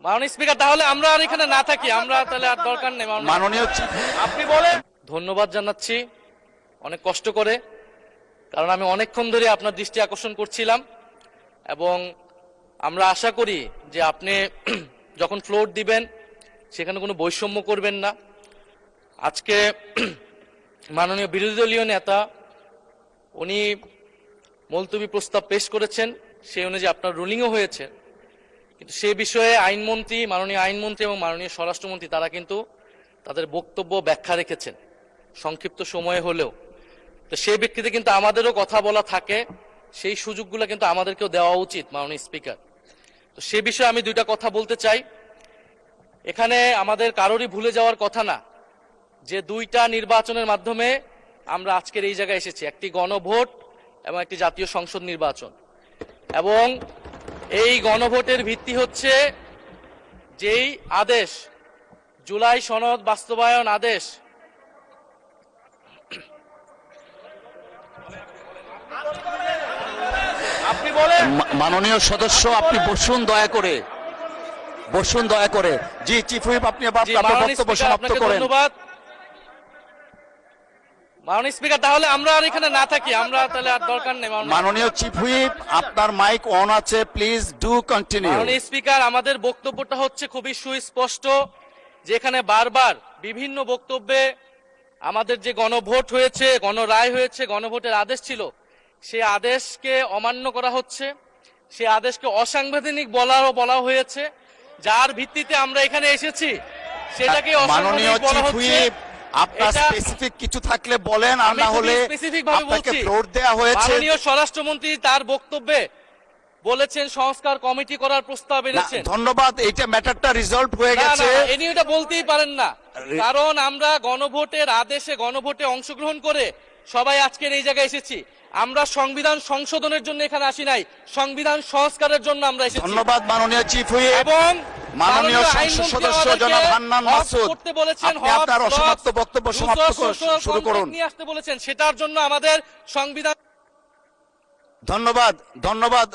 মাননীয় স্পিকার, তাহলে আমরা আর এখানে না থাকি, আমরা তাহলে আর দরকার নেই। মাননীয় আপনি বলেন। ধন্যবাদ জানাচ্ছি অনেক কষ্ট করে, কারণ আমি অনেকক্ষণ ধরে আপনার দৃষ্টি আকর্ষণ করছিলাম এবং আমরা আশা করি যে আপনি যখন ফ্লোর দিবেন সেখানে কোনো বৈষম্য করবেন না। আজকে মাননীয় বিরোধী দলীয় নেতা উনি মুলতবি প্রস্তাব পেশ করেছেন, সেই অনুযায়ী আপনার রুলিংও হয়েছে, কিন্তু সে বিষয়ে আইনমন্ত্রী, মাননীয় আইনমন্ত্রী এবং মাননীয় স্বরাষ্ট্রমন্ত্রী তারা কিন্তু তাদের বক্তব্য ব্যাখ্যা রেখেছেন সংক্ষিপ্ত সময়ে হলেও। তো সেই ব্যক্তিতে কিন্তু আমাদেরও কথা বলা থাকে, সেই সুযোগগুলো কিন্তু আমাদেরকেও দেওয়া উচিত মাননীয় স্পিকার। তো সে বিষয়ে আমি দুইটা কথা বলতে চাই। এখানে আমাদের কারোরই ভুলে যাওয়ার কথা না যে দুইটা নির্বাচনের মাধ্যমে আমরা আজকের এই জায়গায় এসেছি, একটি গণভোট এবং একটি জাতীয় সংসদ নির্বাচন। এবং এই গণভোটের ভিত্তি হচ্ছে যেই আদেশ, জুলাই সনদ বাস্তবায়ন আদেশ, আপনি বলেন। মাননীয় সদস্য, আপনি বসুন দয়া করে, বসুন দয়া করে। জি চিফ হুইপ, আপনি আপনার বক্তব্য সমাপ্ত করেন। ধন্যবাদ মাননীয় স্পিকার, তাহলে আমরা আর এখানে না থাকি, আমরা তাহলে আর দরকার নেই। মাননীয় চিফ হুইপ, আপনার মাইক অন আছে, প্লিজ ডু কন্টিনিউ। মাননীয় স্পিকার, আমাদের বক্তব্যটা হচ্ছে খুবই সুস্পষ্ট, যেখানে বারবার বিভিন্ন বক্তব্যে আমাদের যে গণভোট হয়েছে, গণরায় হয়েছে, গণভোটের আদেশ ছিল, সেই আদেশকে অমান্য করা হচ্ছে, সেই আদেশকে অসাংবিধানিক বলা হয়েছে, যার ভিত্তিতে আমরা এখানে এসেছি সেটাকে মাননীয় অসাংবিধানিক বলা চিফ হচ্ছে। হুইপ, আপনার স্পেসিফিক কিছু থাকলে বলেন, আর না হলে স্পেসিফিক ভাবে আপনাকে বলছি। ফ্লোর দেয়া হয়েছে। মাননীয় স্বরাষ্ট্রমন্ত্রী তার বক্তব্যে বলেছেন সংস্কার কমিটি করার প্রস্তাব এনেছেন। ধন্যবাদ, এইটা ম্যাটারটা রিজলভ হয়ে গেছে। এনি এটা বলতেই পারেন না, কারণ আমরা গণভোটের আদেশে গণভোটে অংশগ্রহণ করে সবাই আজকের এই জায়গায় এসেছি। আমরা সংবিধান সংশোধনের জন্য এখানে আসি নাই, সংবিধান সংস্কারের জন্য আমরা এসেছি। ধন্যবাদ মাননীয় চিফ হুইপ। এবং মাননীয় সংসদ সদস্য জনাব হান্নান মাসুদ, আপনি আপনার অসমাপ্ত বক্তব্য সমাপ্ত শুরু করুন। নিয়ে আসতে বলেছেন, সেটার জন্য আমাদের সংবিধান। ধন্যবাদ, ধন্যবাদ।